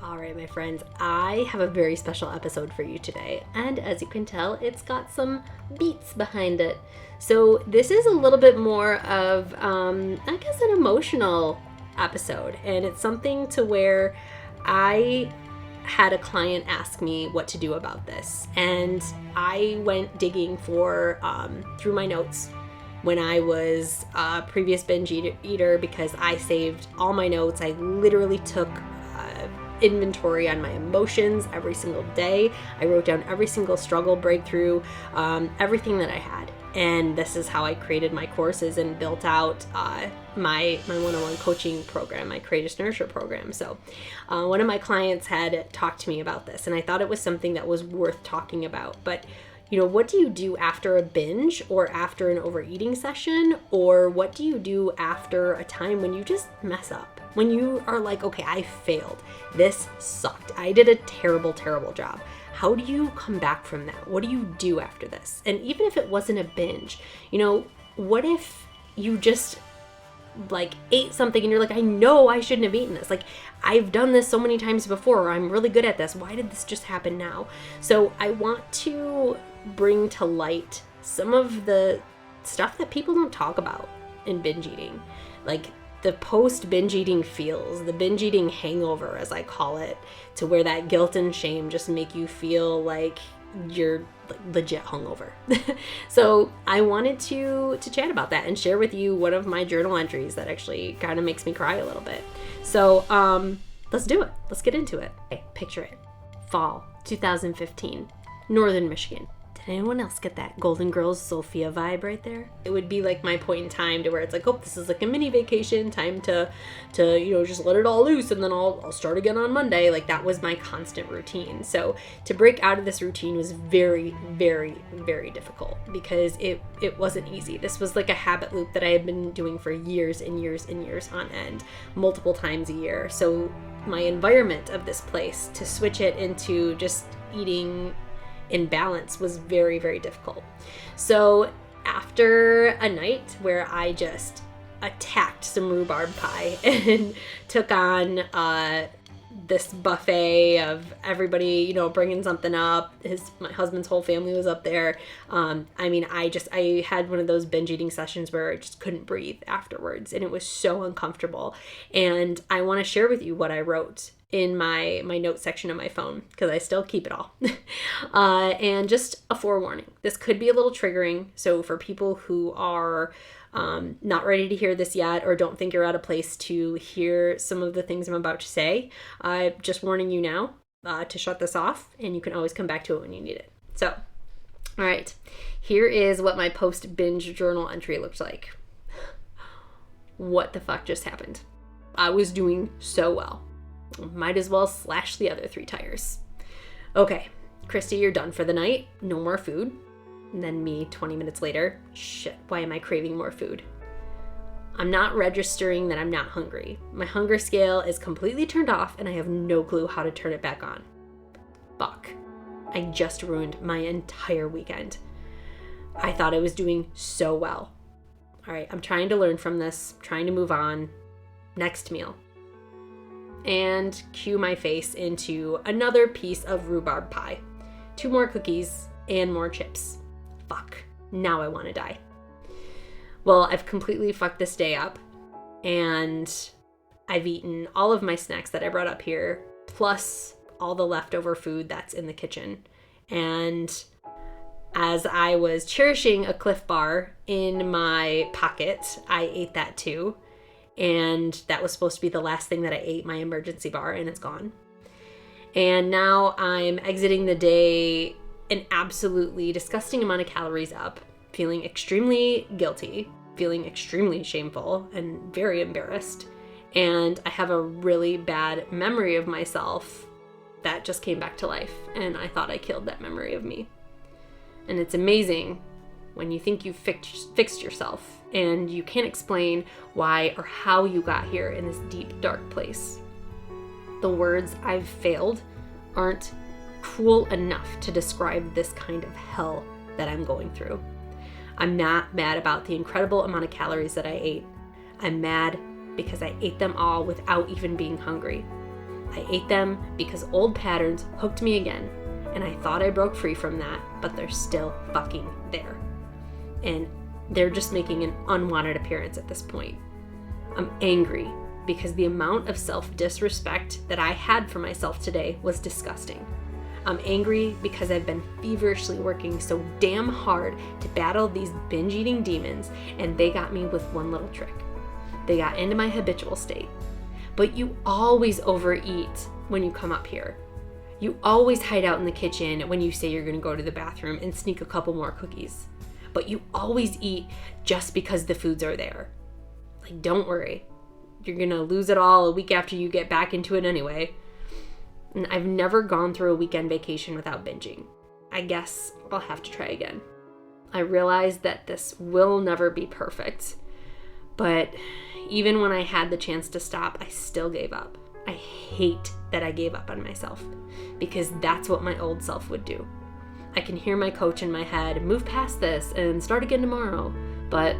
All right, my friends, I have a very special episode for you today. And as you can tell, it's got some beats behind it. So this is a little bit more of, I guess, an emotional episode. And it's something to where I had a client ask me what to do about this. And I went digging for, through my notes when I was a previous binge eater because I saved all my notes. I literally took inventory on my emotions every single day. I wrote down every single struggle, breakthrough, everything that I had. And this is how I created my courses and built out my one-on-one coaching program, my Courageous Nurture program. So one of my clients had talked to me about this, and I thought it was something that was worth talking about. But what do you do after a binge or after an overeating session? Or what do you do after a time when you just mess up? When you are like, okay, I failed. This sucked. I did a terrible, terrible job. How do you come back from that? What do you do after this? And even if it wasn't a binge, what if you just ate something and you're like, I know I shouldn't have eaten this. I've done this so many times before, or I'm really good at this. Why did this just happen now? So I want to bring to light some of the stuff that people don't talk about in binge eating. The post binge eating feels, the binge eating hangover, as I call it, to where that guilt and shame just make you feel like you're legit hungover. So I wanted to chat about that and share with you one of my journal entries that actually kind of makes me cry a little bit. So let's do it. Let's get into it. Okay, picture it. Fall 2015, Northern Michigan. Did anyone else get that Golden Girls Sophia vibe right there? It would be like my point in time to where it's like, oh, this is like a mini vacation, time to just let it all loose, and then I'll start again on Monday. That was my constant routine. So to break out of this routine was very, very, very difficult because it wasn't easy. This was like a habit loop that I had been doing for years and years and years on end, multiple times a year. So my environment of this place, to switch it into just eating in balance, was very, very difficult. So after a night where I just attacked some rhubarb pie and took on this buffet of everybody, bringing something up. My husband's whole family was up there. I had one of those binge eating sessions where I just couldn't breathe afterwards, and it was so uncomfortable. And I want to share with you what I wrote in my notes section of my phone, because I still keep it all. And just a forewarning, this could be a little triggering. So for people who are not ready to hear this yet, or don't think you're at a place to hear some of the things I'm about to say, I'm just warning you now to shut this off, and you can always come back to it when you need it. So, all right, here is what my post-binge journal entry looked like. What the fuck just happened? I was doing so well. Might as well slash the other 3 tires. Okay, Christy, you're done for the night. No more food. And then me 20 minutes later, shit, why am I craving more food? I'm not registering that I'm not hungry. My hunger scale is completely turned off and I have no clue how to turn it back on. Fuck. I just ruined my entire weekend. I thought I was doing so well. All right, I'm trying to learn from this, trying to move on. Next meal. And cue my face into another piece of rhubarb pie. 2 more cookies and more chips. Fuck, now I want to die. Well, I've completely fucked this day up, and I've eaten all of my snacks that I brought up here, plus all the leftover food that's in the kitchen. And as I was cherishing a Cliff Bar in my pocket, I ate that too. And that was supposed to be the last thing that I ate, my emergency bar, and it's gone. And now I'm exiting the day an absolutely disgusting amount of calories up, feeling extremely guilty, feeling extremely shameful, and very embarrassed. And I have a really bad memory of myself that just came back to life, and I thought I killed that memory of me. And it's amazing when you think you've fixed yourself and you can't explain why or how you got here in this deep, dark place. The words "I've failed" aren't cruel enough to describe this kind of hell that I'm going through. I'm not mad about the incredible amount of calories that I ate. I'm mad because I ate them all without even being hungry. I ate them because old patterns hooked me again, and I thought I broke free from that, but they're still fucking there. And they're just making an unwanted appearance at this point. I'm angry because the amount of self-disrespect that I had for myself today was disgusting. I'm angry because I've been feverishly working so damn hard to battle these binge-eating demons, and they got me with one little trick. They got into my habitual state. But you always overeat when you come up here. You always hide out in the kitchen when you say you're going to go to the bathroom and sneak a couple more cookies. But you always eat just because the foods are there. Like, don't worry. You're going to lose it all a week after you get back into it anyway. And I've never gone through a weekend vacation without binging. I guess I'll have to try again. I realize that this will never be perfect. But even when I had the chance to stop, I still gave up. I hate that I gave up on myself, because that's what my old self would do. I can hear my coach in my head, move past this and start again tomorrow. But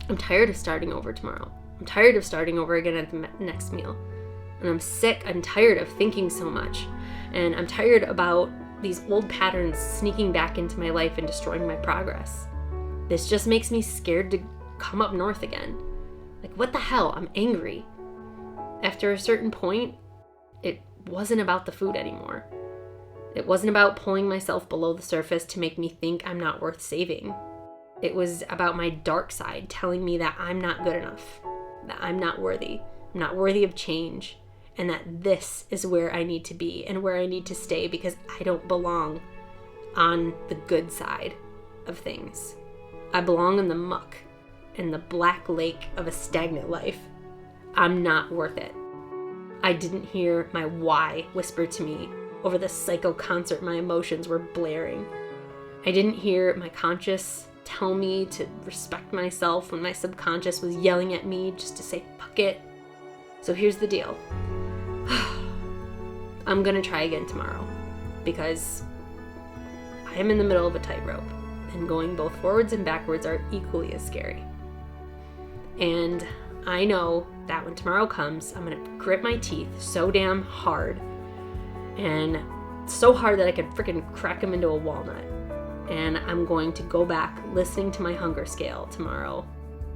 I'm tired of starting over tomorrow. I'm tired of starting over again at the next meal. And I'm sick and tired of thinking so much. And I'm tired about these old patterns sneaking back into my life and destroying my progress. This just makes me scared to come up north again. Like, what the hell? I'm angry. After a certain point, it wasn't about the food anymore. It wasn't about pulling myself below the surface to make me think I'm not worth saving. It was about my dark side telling me that I'm not good enough, that I'm not worthy of change, and that this is where I need to be and where I need to stay because I don't belong on the good side of things. I belong in the muck, in the black lake of a stagnant life. I'm not worth it. I didn't hear my why whisper to me over the psycho concert my emotions were blaring. I didn't hear my conscious tell me to respect myself when my subconscious was yelling at me just to say fuck it. So here's the deal. I'm gonna try again tomorrow because I am in the middle of a tightrope, and going both forwards and backwards are equally as scary. And I know that when tomorrow comes, I'm gonna grip my teeth so damn hard, and so hard that I could freaking crack them into a walnut. And I'm going to go back listening to my hunger scale tomorrow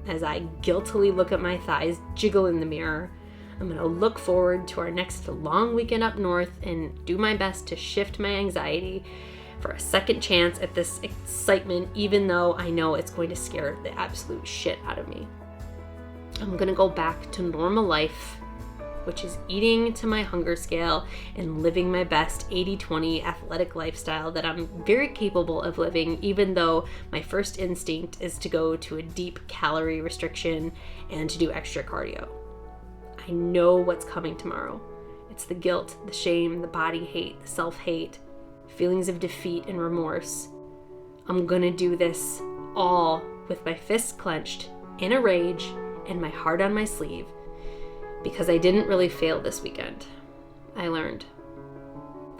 as I guiltily look at my thighs jiggle in the mirror. I'm going to look forward to our next long weekend up north and do my best to shift my anxiety for a second chance at this excitement, even though I know it's going to scare the absolute shit out of me. I'm going to go back to normal life, which is eating to my hunger scale and living my best 80-20 athletic lifestyle that I'm very capable of living, even though my first instinct is to go to a deep calorie restriction and to do extra cardio. I know what's coming tomorrow. It's the guilt, the shame, the body hate, the self-hate, feelings of defeat and remorse. I'm gonna do this all with my fists clenched, in a rage, and my heart on my sleeve, because I didn't really fail this weekend. I learned.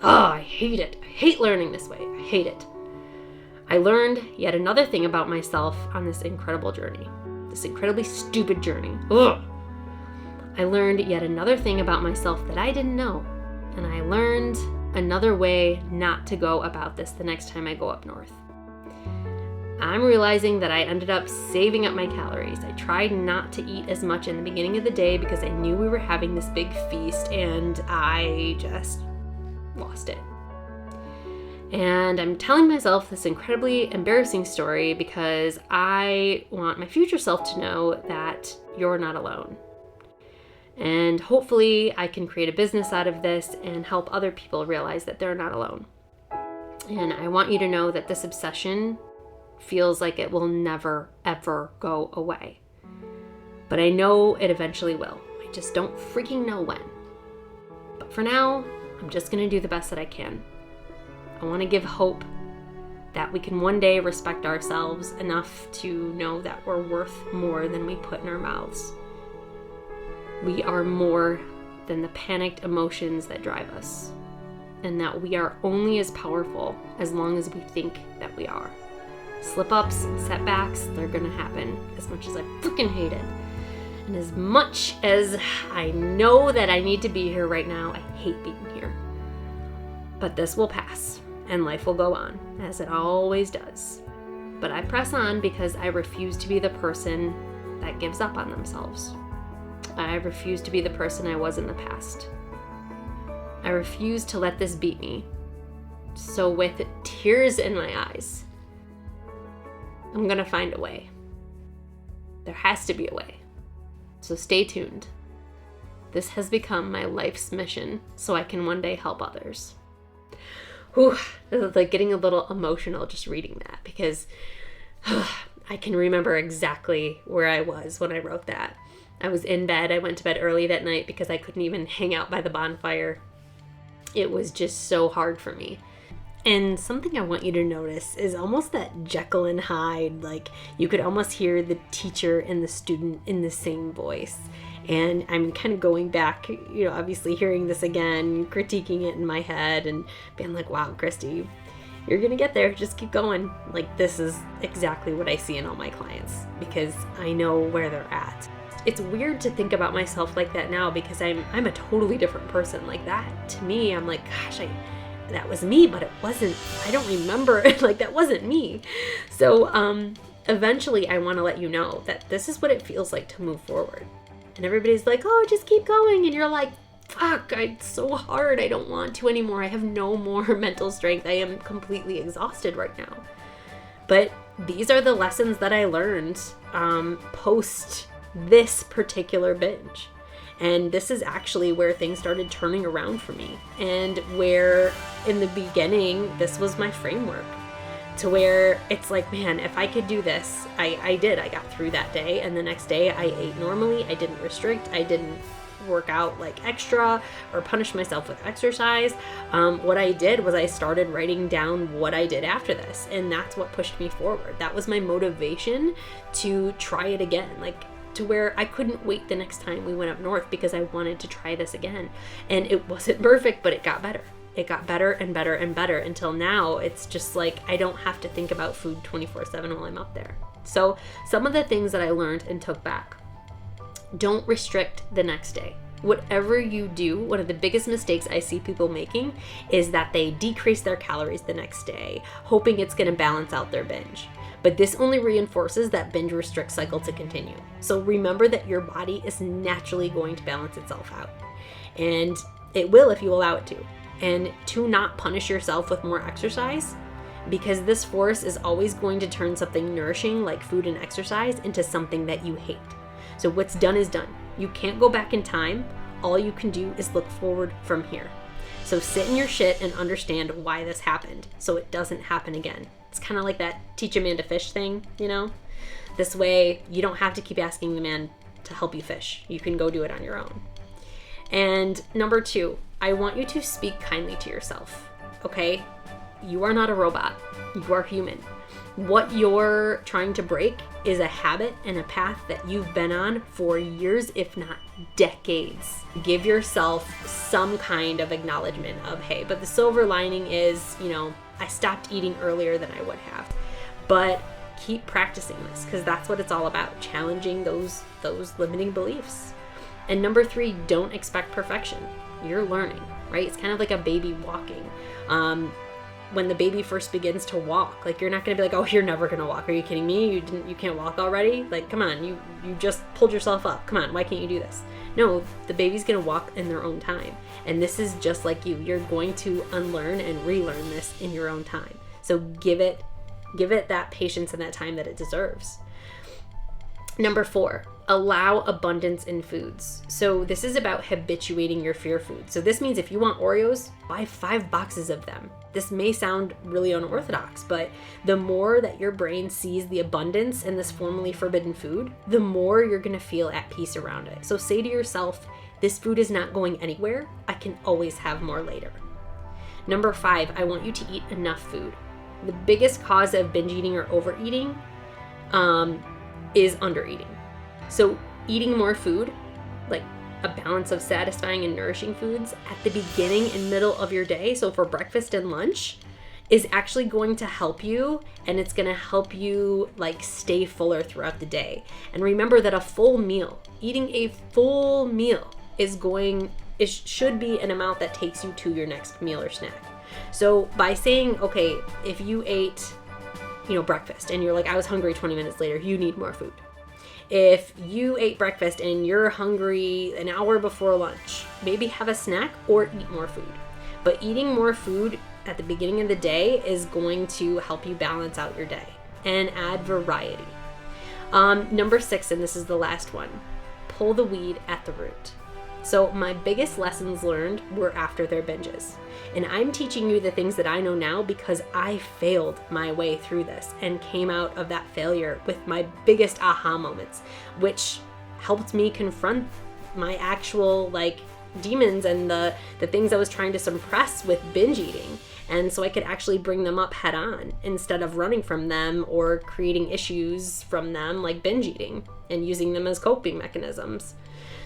I hate it. I hate learning this way. I hate it. I learned yet another thing about myself on this incredible journey, this incredibly stupid journey. I learned yet another thing about myself that I didn't know, and I learned another way not to go about this the next time I go up north. I'm realizing that I ended up saving up my calories. I tried not to eat as much in the beginning of the day because I knew we were having this big feast, and I just lost it. And I'm telling myself this incredibly embarrassing story because I want my future self to know that you're not alone. And hopefully I can create a business out of this and help other people realize that they're not alone. And I want you to know that this obsession feels like it will never, ever go away. But I know it eventually will. I just don't freaking know when. But for now, I'm just going to do the best that I can. I want to give hope that we can one day respect ourselves enough to know that we're worth more than we put in our mouths. We are more than the panicked emotions that drive us, and that we are only as powerful as long as we think that we are. Slip-ups, setbacks, they're gonna happen, as much as I freaking hate it. And as much as I know that I need to be here right now, I hate being here. But this will pass, and life will go on, as it always does. But I press on because I refuse to be the person that gives up on themselves. I refuse to be the person I was in the past. I refuse to let this beat me. So with tears in my eyes, I'm gonna find a way. There has to be a way. So stay tuned. This has become my life's mission so I can one day help others. Whew, it's like getting a little emotional just reading that, because I can remember exactly where I was when I wrote that. I was in bed. I went to bed early that night because I couldn't even hang out by the bonfire. It was just so hard for me. And something I want you to notice is almost that Jekyll and Hyde, like you could almost hear the teacher and the student in the same voice. And I'm kind of going back, obviously hearing this again, critiquing it in my head and being like, wow, Christy, you're going to get there. Just keep going. Like, this is exactly what I see in all my clients because I know where they're at. It's weird to think about myself like that now because I'm a totally different person. Like that, to me, I'm like, gosh, that was me, but it wasn't. I don't remember. Like, that wasn't me. So eventually I want to let you know that this is what it feels like to move forward. And everybody's like, oh, just keep going. And you're like, fuck, it's so hard. I don't want to anymore. I have no more mental strength. I am completely exhausted right now. But these are the lessons that I learned post this particular binge. And this is actually where things started turning around for me. And where in the beginning, this was my framework. To where it's like, man, if I could do this, I did. I got through that day. And the next day I ate normally. I didn't restrict. I didn't work out like extra or punish myself with exercise. What I did was I started writing down what I did after this. And that's what pushed me forward. That was my motivation to try it again. Like, to where I couldn't wait the next time we went up north because I wanted to try this again. And it wasn't perfect, but it got better. It got better and better and better until now it's just like I don't have to think about food 24/7 while I'm up there. So some of the things that I learned and took back. Don't restrict the next day. Whatever you do, one of the biggest mistakes I see people making is that they decrease their calories the next day, hoping it's going to balance out their binge. But this only reinforces that binge restrict cycle to continue. So remember that your body is naturally going to balance itself out. And it will if you allow it to. And to not punish yourself with more exercise, because this force is always going to turn something nourishing like food and exercise into something that you hate. So what's done is done. You can't go back in time. All you can do is look forward from here. So sit in your shit and understand why this happened so it doesn't happen again. It's kind of like that teach a man to fish thing, This way you don't have to keep asking the man to help you fish. You can go do it on your own. And number 2, I want you to speak kindly to yourself, okay? You are not a robot. You are human. What you're trying to break is a habit and a path that you've been on for years, if not decades. Give yourself some kind of acknowledgement of, hey, but the silver lining is, I stopped eating earlier than I would have. But keep practicing this because that's what it's all about, challenging those limiting beliefs. And number 3, don't expect perfection. You're learning, right? It's kind of like a baby walking. When the baby first begins to walk, like you're not going to be like, oh, you're never going to walk. Are you kidding me? You can't walk already? Like, come on, you just pulled yourself up. Come on, why can't you do this? No, the baby's going to walk in their own time. And this is just like you. You're going to unlearn and relearn this in your own time. So give it that patience and that time that it deserves. Number 4, allow abundance in foods. So this is about habituating your fear food. So this means if you want Oreos, buy 5 boxes of them. This may sound really unorthodox, but the more that your brain sees the abundance in this formerly forbidden food, the more you're going to feel at peace around it. So say to yourself, this food is not going anywhere. I can always have more later. Number 5, I want you to eat enough food. The biggest cause of binge eating or overeating is undereating. So eating more food, like a balance of satisfying and nourishing foods at the beginning and middle of your day, so for breakfast and lunch, is actually going to help you, and it's going to help you like stay fuller throughout the day. And remember that a full meal eating a full meal should be an amount that takes you to your next meal or snack. So by saying, okay, if you ate, breakfast and you're like, I was hungry 20 minutes later, you need more food. If you ate breakfast and you're hungry an hour before lunch, maybe have a snack or eat more food. But eating more food at the beginning of the day is going to help you balance out your day and add variety. Number 6, and this is the last one, pull the weed at the root. So my biggest lessons learned were after their binges. And I'm teaching you the things that I know now because I failed my way through this and came out of that failure with my biggest aha moments, which helped me confront my actual demons and the things I was trying to suppress with binge eating. And so I could actually bring them up head on instead of running from them or creating issues from them like binge eating and using them as coping mechanisms.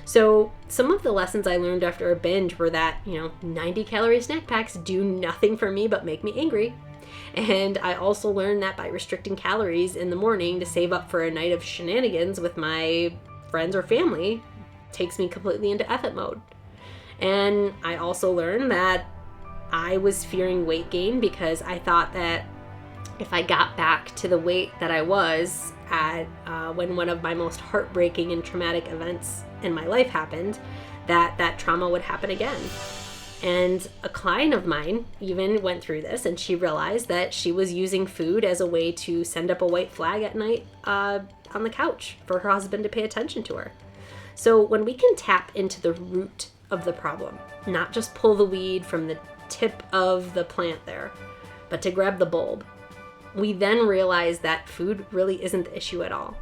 So some of the lessons I learned after a binge were that, 90 calorie snack packs do nothing for me but make me angry. And I also learned that by restricting calories in the morning to save up for a night of shenanigans with my friends or family takes me completely into effort mode. And I also learned that I was fearing weight gain because I thought that if I got back to the weight that I was at when one of my most heartbreaking and traumatic events in my life happened, that trauma would happen again. And a client of mine even went through this, and she realized that she was using food as a way to send up a white flag at night on the couch for her husband to pay attention to her. So when we can tap into the root of the problem, not just pull the weed from the tip of the plant there, but to grab the bulb, we then realize that food really isn't the issue at all.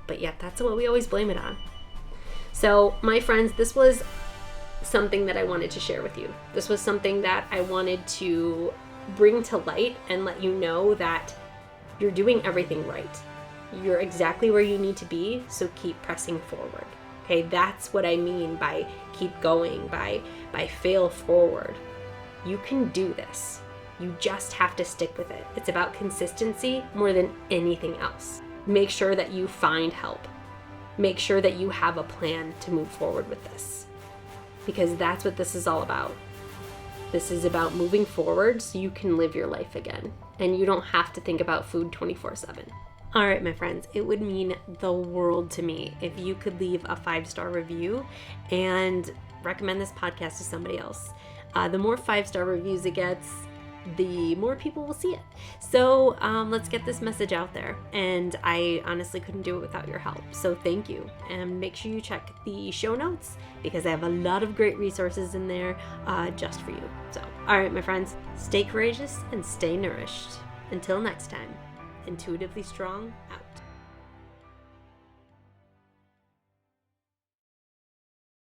But yet that's what we always blame it on. So my friends, this was something that I wanted to share with you. This was something that I wanted to bring to light and let you know that you're doing everything right. You're exactly where you need to be, so keep pressing forward. Okay, that's what I mean by keep going, by fail forward. You can do this. You just have to stick with it. It's about consistency more than anything else. Make sure that you find help. Make sure that you have a plan to move forward with this, because that's what this is all about. This is about moving forward so you can live your life again, and you don't have to think about food 24/7. All right, my friends, it would mean the world to me if you could leave a 5-star review and recommend this podcast to somebody else. The more 5-star reviews it gets, the more people will see it. So let's get this message out there. And I honestly couldn't do it without your help. So thank you. And make sure you check the show notes because I have a lot of great resources in there just for you. So, all right, my friends, stay courageous and stay nourished. Until next time, intuitively strong out.